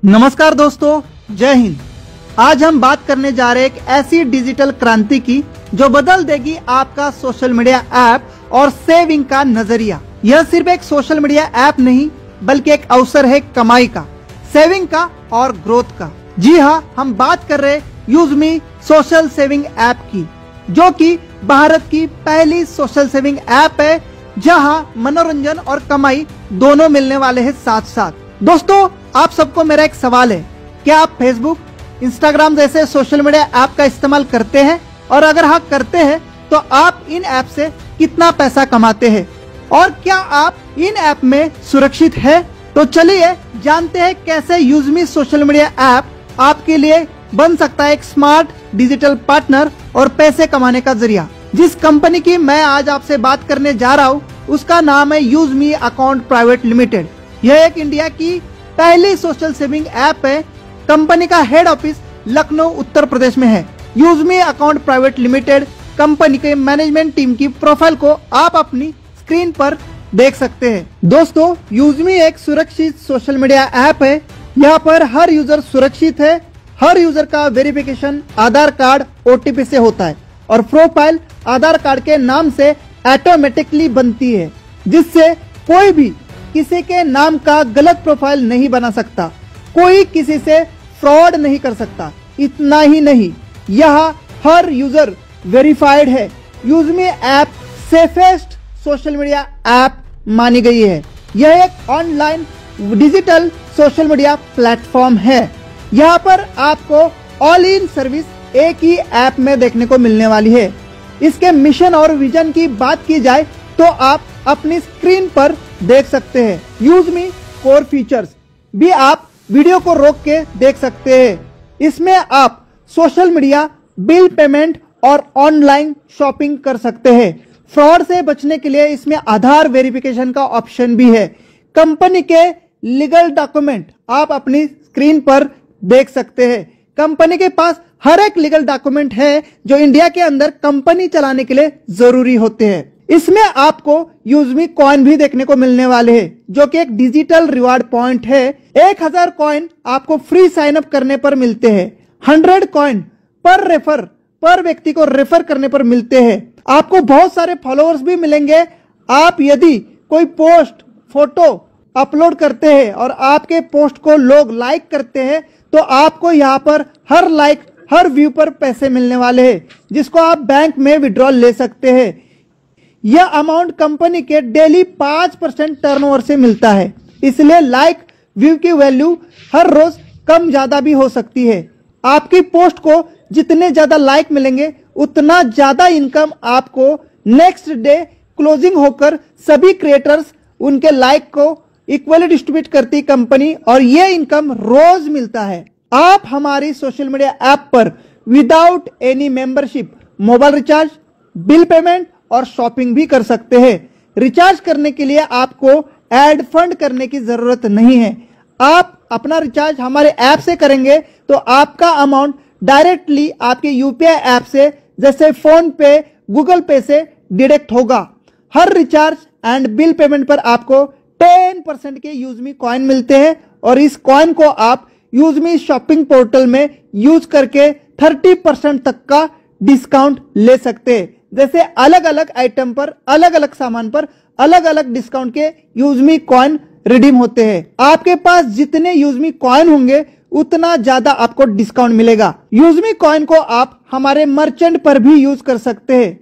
नमस्कार दोस्तों, जय हिंद। आज हम बात करने जा रहे हैं एक ऐसी डिजिटल क्रांति की जो बदल देगी आपका सोशल मीडिया ऐप और सेविंग का नजरिया। यह सिर्फ एक सोशल मीडिया ऐप नहीं बल्कि एक अवसर है कमाई का, सेविंग का और ग्रोथ का। जी हाँ, हम बात कर रहे यूजमी सोशल सेविंग ऐप की, जो कि भारत की पहली सोशल सेविंग ऐप है जहां मनोरंजन और कमाई दोनों मिलने वाले हैं साथ साथ। दोस्तों, आप सबको मेरा एक सवाल है, क्या आप फेसबुक, इंस्टाग्राम जैसे सोशल मीडिया ऐप का इस्तेमाल करते हैं? और अगर हाँ करते हैं तो आप इन ऐप से कितना पैसा कमाते हैं और क्या आप इन ऐप में सुरक्षित है? तो चलिए जानते हैं कैसे यूजमी सोशल मीडिया ऐप आपके लिए बन सकता है एक स्मार्ट डिजिटल पार्टनर और पैसे कमाने का जरिया। जिस कंपनी की मैं आज आपसे बात करने जा रहा हूँ उसका नाम है यूजमी अकाउंट प्राइवेट लिमिटेड। यह एक इंडिया की पहली सोशल सेविंग ऐप है। कंपनी का हेड ऑफिस लखनऊ उत्तर प्रदेश में है। यूजमी अकाउंट प्राइवेट लिमिटेड कंपनी के मैनेजमेंट टीम की प्रोफाइल को आप अपनी स्क्रीन पर देख सकते हैं। दोस्तों, यूजमी एक सुरक्षित सोशल मीडिया ऐप है। यहाँ पर हर यूजर सुरक्षित है। हर यूजर का वेरिफिकेशन आधार कार्ड OTP से होता है और प्रोफाइल आधार कार्ड के नाम से ऑटोमेटिकली बनती है, जिससे कोई भी किसी के नाम का गलत प्रोफाइल नहीं बना सकता, कोई किसी से फ्रॉड नहीं कर सकता। इतना ही नहीं, यहाँ हर यूजर वेरीफाइड है। यूजमी app safest social media app मानी गई है। यह एक online digital social media platform है। यहाँ पर आपको ऑल इन सर्विस एक ही ऐप में देखने को मिलने वाली है। इसके मिशन और विजन की बात की जाए तो आप अपनी स्क्रीन पर देख सकते हैं। यूजमी कोर फीचर्स भी आप वीडियो को रोक के देख सकते हैं। इसमें आप सोशल मीडिया, बिल पेमेंट और ऑनलाइन शॉपिंग कर सकते हैं। फ्रॉड से बचने के लिए इसमें आधार वेरिफिकेशन का ऑप्शन भी है। कंपनी के लीगल डॉक्यूमेंट आप अपनी स्क्रीन पर देख सकते हैं। कंपनी के पास हर एक लीगल डॉक्यूमेंट है जो इंडिया के अंदर कंपनी चलाने के लिए जरूरी होते हैं। इसमें आपको यूजमी कॉइन भी देखने को मिलने वाले हैं, जो कि एक डिजिटल रिवार्ड पॉइंट है। 1000 कॉइन आपको फ्री साइन अप करने पर मिलते हैं। 100 कॉइन पर व्यक्ति को रेफर करने पर मिलते हैं। आपको बहुत सारे फॉलोअर्स भी मिलेंगे। आप यदि कोई पोस्ट, फोटो अपलोड करते हैं और आपके पोस्ट को लोग लाइक करते हैं तो आपको यहाँ पर हर लाइक, हर व्यू पर पैसे मिलने वाले हैं, जिसको आप बैंक में विड्रॉल ले सकते हैं। यह अमाउंट कंपनी के डेली 5% टर्नओवर से मिलता है, इसलिए लाइक, व्यू की वैल्यू हर रोज कम ज्यादा भी हो सकती है। आपकी पोस्ट को जितने ज्यादा लाइक मिलेंगे उतना ज्यादा इनकम आपको नेक्स्ट डे क्लोजिंग होकर सभी क्रिएटर्स उनके लाइक को इक्वली डिस्ट्रीब्यूट करती कंपनी, और ये इनकम रोज मिलता है। आप हमारी सोशल मीडिया ऐप पर without any membership mobile recharge, bill payment और शॉपिंग भी कर सकते हैं। रिचार्ज करने के लिए आपको एड फंड करने की जरूरत नहीं है। आप अपना रिचार्ज हमारे ऐप से करेंगे तो आपका अमाउंट डायरेक्टली आपके UPI ऐप से, जैसे फोन पे, गूगल पे से डिडक्ट होगा। हर रिचार्ज एंड बिल पेमेंट पर आपको 10% के यूजमी कॉइन मिलते हैं और इस कॉइन को आप यूजमी शॉपिंग पोर्टल में यूज करके 30% तक का डिस्काउंट ले सकते हैं। जैसे अलग अलग आइटम पर, अलग अलग सामान पर अलग अलग डिस्काउंट के यूजमी कॉइन रिडीम होते हैं। आपके पास जितने यूजमी कॉइन होंगे उतना ज्यादा आपको डिस्काउंट मिलेगा। यूजमी कॉइन को आप हमारे मर्चेंट पर भी यूज कर सकते हैं।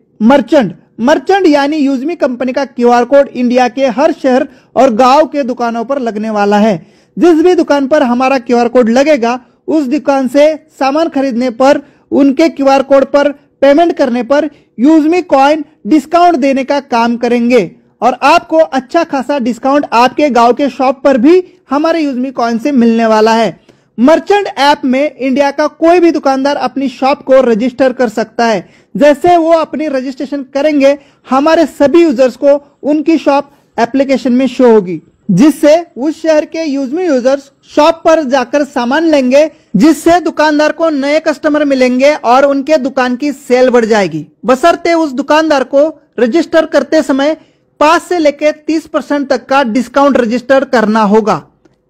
मर्चेंट यानी यूजमी कंपनी का QR कोड इंडिया के हर शहर और गांव के दुकानों पर लगने वाला है। जिस भी दुकान पर हमारा QR कोड लगेगा उस दुकान से सामान खरीदने पर, उनके QR कोड पर पेमेंट करने पर यूजमी कॉइन डिस्काउंट देने का काम करेंगे और आपको अच्छा खासा डिस्काउंट आपके गांव के शॉप पर भी हमारे यूजमी कॉइन से मिलने वाला है। मर्चेंट ऐप में इंडिया का कोई भी दुकानदार अपनी शॉप को रजिस्टर कर सकता है। जैसे वो अपनी रजिस्ट्रेशन करेंगे, हमारे सभी यूजर्स को उनकी शॉप एप्लीकेशन में शो होगी, जिससे उस शहर के यूजमी यूजर्स शॉप पर जाकर सामान लेंगे, जिससे दुकानदार को नए कस्टमर मिलेंगे और उनके दुकान की सेल बढ़ जाएगी। बशर्ते उस दुकानदार को रजिस्टर करते समय 5 से लेकर 30% तक का डिस्काउंट रजिस्टर करना होगा।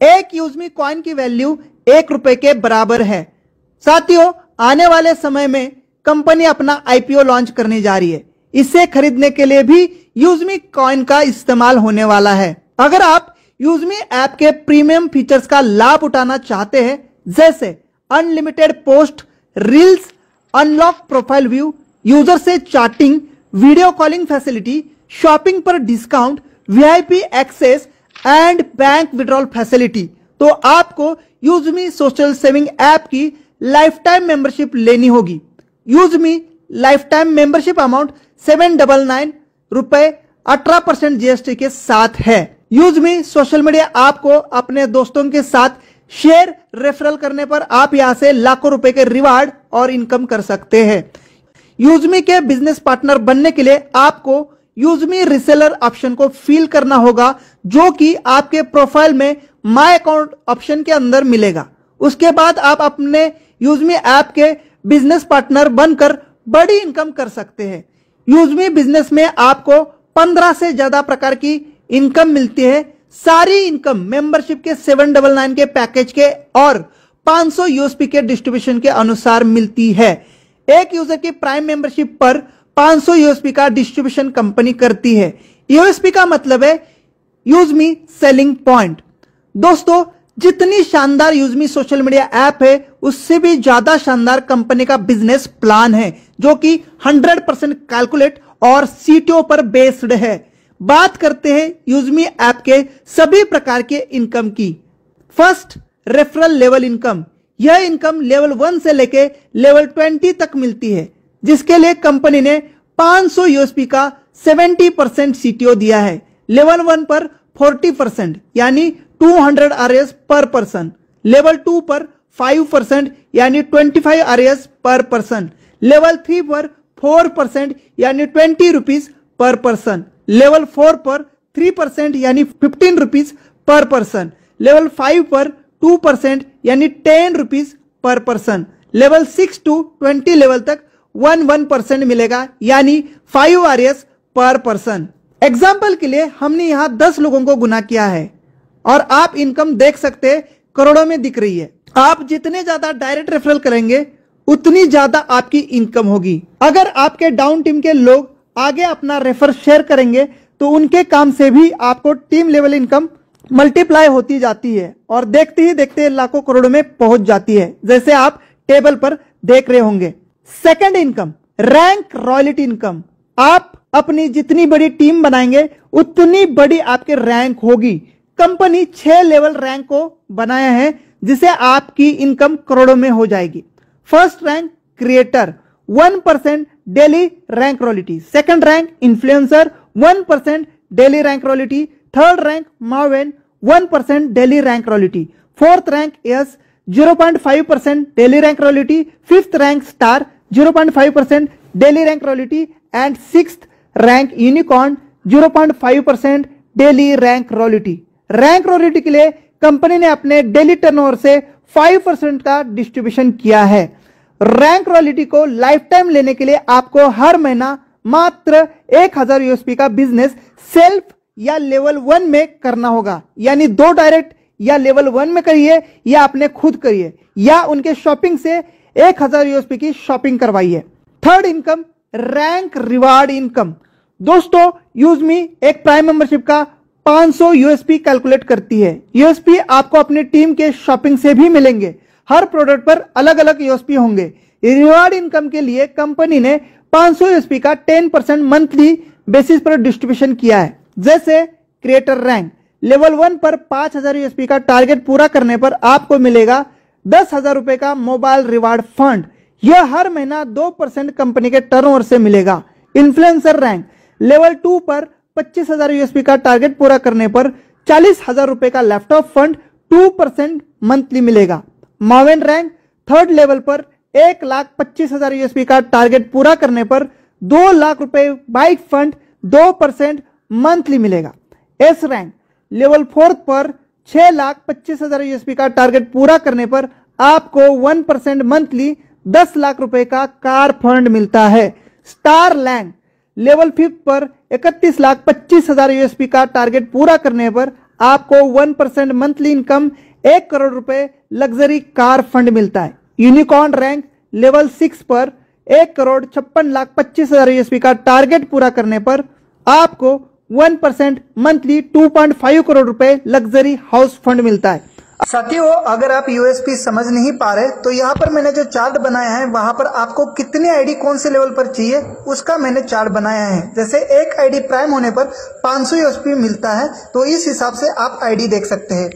एक यूजमी कॉइन की वैल्यू 1 रुपए के बराबर है। साथियों, आने वाले समय में कंपनी अपना आईपीओ लॉन्च करने जा रही है। इसे खरीदने के लिए भी यूजमी कॉइन का इस्तेमाल होने वाला है। अगर आप यूजमी ऐप के प्रीमियम फीचर्स का लाभ उठाना चाहते हैं, जैसे unlimited post, reels, unlock profile view, user से chatting, video calling facility, shopping पर discount, VIP access and bank withdrawal facility, तो आपको यूजमी सोशल सेविंग ऐप की लाइफ टाइम मेंबरशिप लेनी होगी। यूजमी लाइफ टाइम मेंबरशिप अमाउंट 799 रुपए 18% जीएसटी के साथ है। यूजमी सोशल मीडिया ऐप को अपने दोस्तों के साथ शेयर, रेफरल करने पर आप यहां से लाखों रुपए के रिवार्ड और इनकम कर सकते हैं। यूजमी के बिजनेस पार्टनर बनने के लिए आपको यूजमी रिसेलर ऑप्शन को फिल करना होगा, जो कि आपके प्रोफाइल में माय अकाउंट ऑप्शन के अंदर मिलेगा। उसके बाद आप अपने यूजमी ऐप के बिजनेस पार्टनर बनकर बड़ी इनकम कर सकते हैं। यूजमी बिजनेस में आपको 15 से ज्यादा प्रकार की इनकम मिलती है। सारी इनकम मेंबरशिप के 799 के पैकेज के और 500 यूएसपी के डिस्ट्रीब्यूशन के अनुसार मिलती है। एक यूजर की प्राइम मेंबरशिप पर 500 यूएसपी का डिस्ट्रीब्यूशन कंपनी करती है। यूएसपी का मतलब है यूजमी सेलिंग पॉइंट। दोस्तों, जितनी शानदार यूजमी सोशल मीडिया ऐप है, उससे भी ज्यादा शानदार कंपनी का बिजनेस प्लान है, जो कि 100% कैलकुलेट और सीटीओ पर बेस्ड है। बात करते हैं यूजमी ऐप के सभी प्रकार के इनकम की। First, referral level income. यह इनकम लेवल 1 से लेके लेवल 20 तक मिलती है, जिसके लिए कंपनी ने 500 यूएसपी का 70% सीटीओ दिया है। लेवल 1 पर 40% यानी 200 आरएस पर पर्सन, लेवल 2 पर 5% यानी 25 आरएस पर पर्सन, लेवल 3 पर 4% यानी 20 रुपीज पर पर्सन, लेवल 4 पर 3% यानी 15 रुपीज पर पर्सन, लेवल 5 पर 2% यानी 10 rupees per person, level 6 to 20 level तक 1% मिलेगा यानी 5 आरएस पर पर्सन। एग्जाम्पल के लिए हमने यहां 10 लोगों को गुना किया है और आप इनकम देख सकते हैं, करोड़ों में दिख रही है। आप जितने ज्यादा डायरेक्ट रेफरल करेंगे, उतनी ज्यादा आपकी इनकम होगी। अगर आपके डाउन टीम के लोग आगे अपना रेफर शेयर करेंगे, तो उनके काम से भी आपको टीम लेवल इनकम मल्टीप्लाई होती जाती है और देखते ही देखते लाखों करोड़ों में पहुंच जाती है, जैसे आप टेबल पर देख रहे होंगे। Second income, rank royalty income. आप अपनी जितनी बड़ी टीम बनाएंगे, उतनी बड़ी आपकी रैंक होगी। कंपनी 6 लेवल रैंक को बनाया है, जिसे आपकी इनकम करोड़ों में हो जाएगी। First rank creator, 1% daily rank royalty. Second rank influencer, 1% daily rank royalty. Third rank Maven, 1% daily rank royalty. Fourth rank yes, 0.5% daily rank royalty. Fifth rank star, 0.5% daily rank royalty and sixth rank unicorn, 0.5% daily rank royalty. Rank royalty के लिए company ने अपने daily turnover से 5% का distribution किया है। Rank royalty को life time लेने के लिए आपको हर महीना मात्र 1000 यूएसपी का बिजनेस सेल्फ या लेवल 1 में करना होगा, यानी 2 डायरेक्ट या लेवल 1 में करिए या आपने खुद करिए या उनके शॉपिंग से 1000 यूएसपी की शॉपिंग करवाइए। Third income, rank reward income. दोस्तों, यूजमी एक प्राइम मेंबरशिप का 500 यूएसपी कैलकुलेट करती है। यूएसपी आपको अपनी टीम के शॉपिंग से भी मिलेंगे। हर प्रोडक्ट पर अलग अलग यूएसपी होंगे। रिवार्ड इनकम के लिए कंपनी ने 500 यूएसपी का 10% मंथली बेसिस पर डिस्ट्रीब्यूशन किया है। जैसे क्रिएटर रैंक, लेवल 1 पर 5000 यूएसपी का टारगेट पूरा करने पर आपको मिलेगा 10,000 रुपए का मोबाइल रिवार्ड फंड। यह हर महीना 2% कंपनी के टर्नओवर से मिलेगा। इन्फ्लुएंसर रैंक, लेवल 2 पर 25,000 यूएसपी का टारगेट पूरा करने पर 40,000 रुपए का लैपटॉप फंड 2% मंथली मिलेगा। मावेन रैंक, थर्ड लेवल पर 1,25,000 यूएसपी का टारगेट पूरा करने पर 2 लाख रुपए बाइक फंड 2% मंथली मिलेगा। एस रैंक, लेवल 4 पर 6,25,000 यूएसपी का टारगेट पूरा करने पर आपको 1% मंथली 10 लाख रुपए का कार फंड मिलता है। स्टार रैंक, लेवल 5 पर 31,25,000 यूएसपी का टारगेट पूरा करने पर आपको 1% मंथली इनकम 1 करोड़ रुपए लग्जरी कार फंड मिलता है। यूनिकॉर्न रैंक लेवल 6 पर 1,56,25,000 यूएसपी का टारगेट पूरा करने पर आपको 1% मंथली 2.5 करोड़ रुपए लग्जरी हाउस फंड मिलता है। साथियों, अगर आप यूएसपी समझ नहीं पा रहे तो यहाँ पर मैंने जो चार्ट बनाया है वहां पर आपको कितने आईडी कौन से लेवल पर चाहिए उसका मैंने चार्ट बनाया है। जैसे एक आईडी प्राइम होने पर 500 यूएसपी मिलता है, तो इस हिसाब से आप आईडी देख सकते हैं।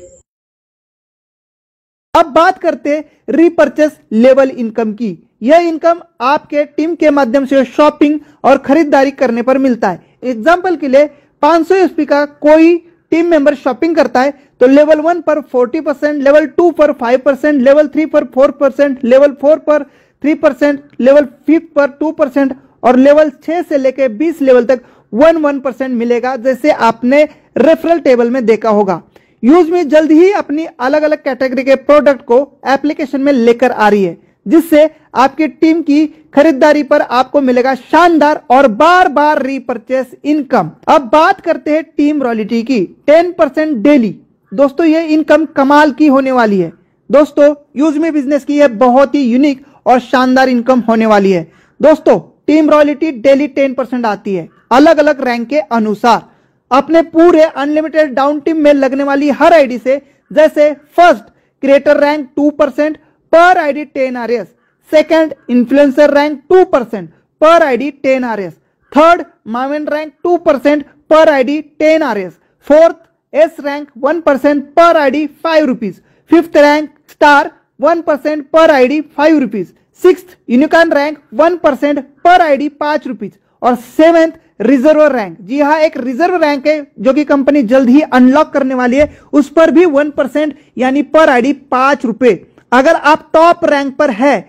अब बात करते हैं रीपर्चेस लेवल इनकम की। यह इनकम आपके टीम के माध्यम से शॉपिंग और खरीदारी करने पर मिलता है। एग्जाम्पल के लिए 500 यूएसपी का कोई टीम मेंबर शॉपिंग करता है तो लेवल 1 पर 40%, लेवल 2 पर 5%, लेवल 3 पर 4%, लेवल 4 पर 3%, लेवल 5 पर 2% और लेवल 6 से लेकर 20 लेवल तक 1% मिलेगा, जैसे आपने रेफरल टेबल में देखा होगा। यूजमी जल्द ही अपनी अलग अलग कैटेगरी के प्रोडक्ट को एप्लीकेशन में लेकर आ रही है, जिससे आपकी टीम की खरीदारी पर आपको मिलेगा शानदार और बार बार रीपरचेस इनकम। अब बात करते हैं टीम रॉयल्टी की। 10% डेली। दोस्तों, ये इनकम कमाल की होने वाली है। दोस्तों, यूजमी बिजनेस की यह बहुत ही यूनिक और शानदार इनकम होने वाली है। दोस्तों, टीम रॉयल्टी डेली 10% आती है अलग अलग रैंक के अनुसार अपने पूरे अनलिमिटेड डाउन टीम में लगने वाली हर आईडी से। जैसे फर्स्ट क्रिएटर रैंक 2% पर ID 10 RS, second influencer rank 2% पर ID 10 RS, third Maven rank 2% पर ID 10 RS, fourth S rank 1% पर ID 5 rupees, fifth rank star 1% पर ID 5 rupees, sixth unicorn rank 1% पर आईडी 5 रुपीज और seventh reserve rank. जी हाँ, एक reserve rank है जो कि कंपनी जल्द ही अनलॉक करने वाली है, उस पर भी 1% यानी पर आईडी 5 रुपए। अगर आप टॉप रैंक पर है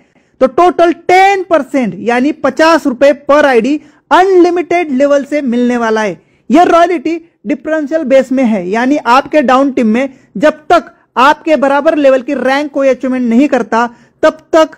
तो टोटल 10% यानी 50 रुपए पर आईडी अनलिमिटेड लेवल से मिलने वाला है। यह रॉयल्टी डिफरेंशियल बेस में है, यानी आपके डाउन टीम में जब तक आपके बराबर लेवल की रैंक कोई अचीवमेंट नहीं करता तब तक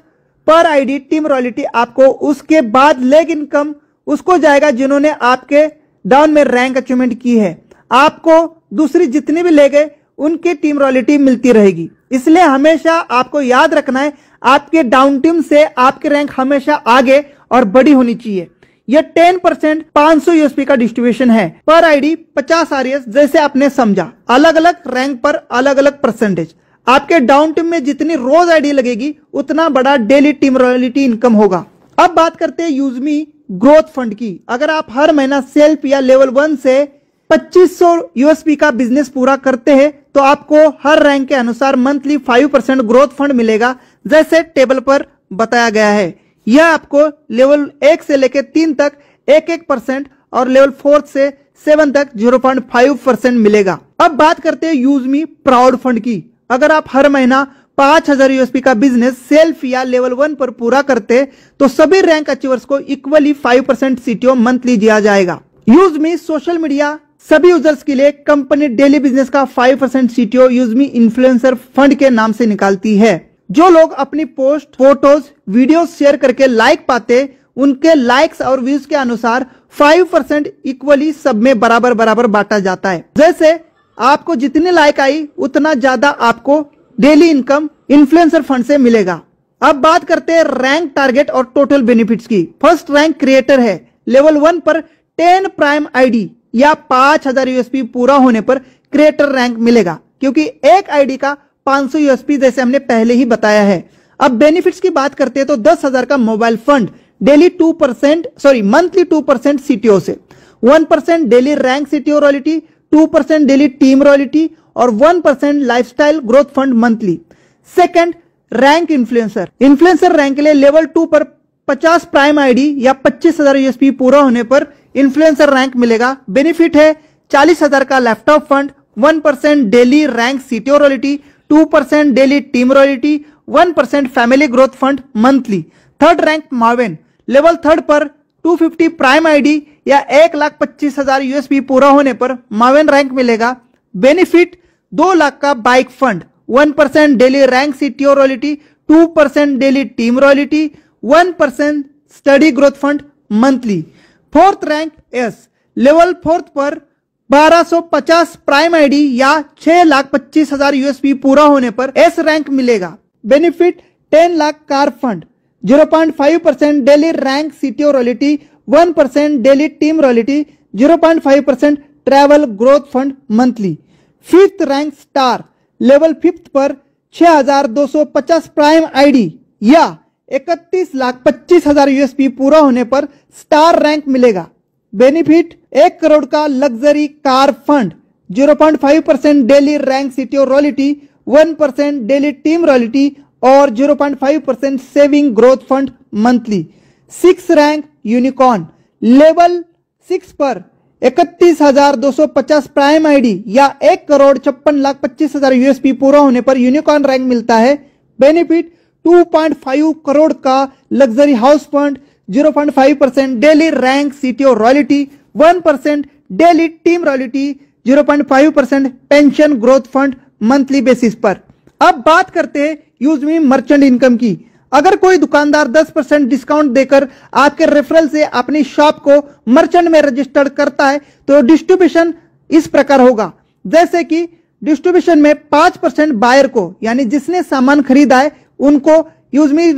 पर आईडी टीम रॉयल्टी आपको, उसके बाद लेग इनकम उसको जाएगा जिन्होंने आपके डाउन में रैंक अचीवमेंट की है। आपको दूसरी जितनी भी लेग है उनकी टीम रॉयल्टी मिलती रहेगी। इसलिए हमेशा आपको याद रखना है, आपके डाउन टीम से आपकी रैंक हमेशा आगे और बड़ी होनी चाहिए। यह 10% 500 यूएसपी का डिस्ट्रीब्यूशन है पर आईडी 50 RS, जैसे आपने समझा। अलग अलग रैंक पर अलग अलग परसेंटेज। आपके डाउन टीम में जितनी रोज आईडी लगेगी उतना बड़ा डेली टीम रॉयल्टी इनकम होगा। अब बात करते हैं यूजमी ग्रोथ फंड की। अगर आप हर महीना सेल्फ या लेवल 1 से 2500 यूएसपी का बिजनेस पूरा करते हैं तो आपको हर रैंक के अनुसार मंथली 5% ग्रोथ फंड मिलेगा, जैसे टेबल पर बताया गया है। यह आपको लेवल 1 से लेकर 3 तक 1% और लेवल 4 से 7 तक 0.5% मिलेगा। अब बात करते हैं यूजमी प्राउड फंड की। अगर आप हर महीना 5000 यूएसपी का बिजनेस सेल्फ या लेवल 1 पर पूरा करते तो सभी रैंक अचीवर्स को इक्वली 5% सीटीओ मंथली दिया जाएगा। यूजमी सोशल मीडिया सभी यूजर्स के लिए कंपनी डेली बिजनेस का 5% सीटीओ यूजमी इन्फ्लुएंसर फंड के नाम से निकालती है। जो लोग अपनी पोस्ट, फोटोज, वीडियो शेयर करके लाइक पाते, उनके लाइक्स और व्यूज के अनुसार 5% इक्वली सब में बराबर बराबर बांटा जाता है। जैसे आपको जितनी लाइक आई उतना ज्यादा आपको डेली इनकम इन्फ्लुएंसर फंड से मिलेगा। अब बात करते हैं रैंक टारगेट और टोटल बेनिफिट्स की। फर्स्ट रैंक क्रिएटर है। लेवल 1 पर 10 प्राइम आईडी या 5000 यूएसपी पूरा होने पर क्रिएटर रैंक मिलेगा, क्योंकि एक आईडी का 500 यूएसपी, जैसे हमने पहले ही बताया है। अब बेनिफिट्स की बात करते हैं तो 10,000 का mobile fund daily monthly 2% CTO से, 1% daily rank CTO royalty, 2% daily team royalty और 1% lifestyle growth fund monthly. Second rank influencer rank के लिए लेवल 2 पर 50 प्राइम आईडी या 25,000 यूएसपी पूरा होने पर इन्फ्लुएंसर रैंक मिलेगा। बेनिफिट है 40,000 का laptop fund, 1% daily rank CTO royalty, 2% daily team royalty, 1% family growth fund monthly. Third rank Maven, level 3 पर 250 प्राइम आईडी या 1,25,000 यूएसपी पूरा होने पर मावेन रैंक मिलेगा। बेनिफिट 2 लाख का bike fund, 1% daily rank CTO royalty, 2% daily team royalty, 1% study growth fund monthly. Fourth rank S, level 4 पर 1250 prime ID या 6,25,000 USP पूरा होने पर एस रैंक मिलेगा। Benefit 10 lakh car fund, 0.5% daily rank CTO royalty, 1% daily team royalty, 0.5% travel growth fund monthly. Fifth rank star, level 5 पर 6,250 prime ID या 31,25,000 USP पूरा होने पर स्टार रैंक मिलेगा। बेनिफिट 1 करोड़ का luxury car fund, 0.5% daily rank CTO royalty, 1% daily team royalty और 0.5% saving growth fund monthly. 6 rank unicorn, level 6 पर 31,250 prime ID या 1,56,25,000 यूएसपी पूरा होने पर यूनिकॉर्न रैंक मिलता है। बेनिफिट 2.5 करोड़ का luxury house fund, 0.5% daily rank CTO royalty, 1% daily team royalty, 0.5% pension growth fund monthly basis पर। अब बात करते हैं यूजमी मर्चेंट इनकम की। अगर कोई दुकानदार 10% डिस्काउंट देकर आपके रेफरल से अपनी शॉप को मर्चेंट में रजिस्टर्ड करता है तो डिस्ट्रीब्यूशन इस प्रकार होगा। जैसे कि डिस्ट्रीब्यूशन में 5% बायर को, यानी जिसने सामान खरीदा है उनको यूजमी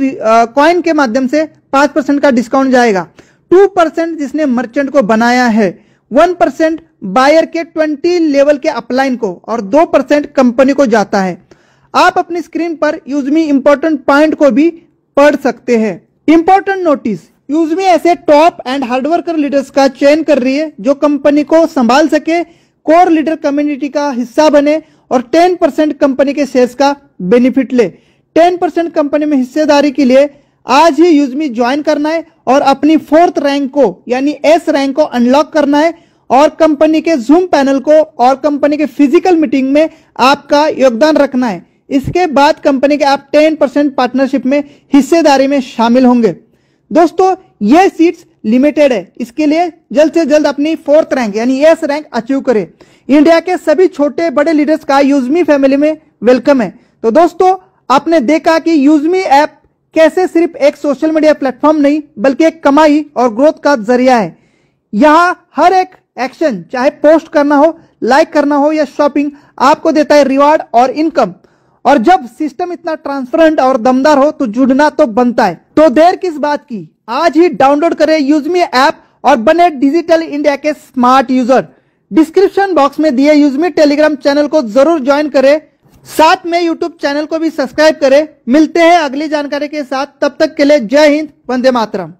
कॉइन के माध्यम से 5% का डिस्काउंट जाएगा। 2% जिसने मर्चेंट को बनाया है, 1% बायर के 20 लेवल के अपलाइन को और 2% कंपनी को जाता है। आप अपनी स्क्रीन पर यूजमी इंपॉर्टेंट पॉइंट को भी पढ़ सकते हैं। इंपॉर्टेंट नोटिस, यूजमी ऐसे टॉप एंड हार्डवर्कर लीडर्स का चयन कर रही है जो कंपनी को संभाल सके, कोर लीडर कम्युनिटी का हिस्सा बने और 10% कंपनी के शेयर्स का बेनिफिट ले। 10% कंपनी में हिस्सेदारी के लिए आज ही यूजमी ज्वाइन करना है और अपनी 4th रैंक को यानी एस रैंक को अनलॉक करना है और कंपनी के जूम पैनल को और कंपनी के फिजिकल मीटिंग में आपका योगदान रखना है। इसके बाद कंपनी के आप 10% पार्टनरशिप में हिस्सेदारी में शामिल होंगे। दोस्तों ये सीट्स लिमिटेड है, इसके लिए जल्द से जल्द अपनी 4th रैंक यानी एस रैंक अचीव करें। इंडिया के सभी छोटे बड़े लीडर्स का यूजमी फैमिली में वेलकम है। तो दोस्तों आपने देखा कि यूजमी ऐप कैसे सिर्फ एक सोशल मीडिया प्लेटफॉर्म नहीं बल्कि एक कमाई और ग्रोथ का जरिया है। यहां हर एक एक्शन, चाहे पोस्ट करना हो, लाइक करना हो या शॉपिंग, आपको देता है रिवार्ड और इनकम। और जब सिस्टम इतना ट्रांसपेरेंट और दमदार हो तो जुड़ना तो बनता है। तो देर किस बात की, आज ही डाउनलोड करें यूजमी ऐप और बने डिजिटल इंडिया के स्मार्ट यूजर। डिस्क्रिप्शन बॉक्स में दिए यूजमी टेलीग्राम चैनल को जरूर ज्वाइन करें, साथ में यूट्यूब चैनल को भी सब्सक्राइब करें। मिलते हैं अगली जानकारी के साथ, तब तक के लिए जय हिंद, वंदे मातरम।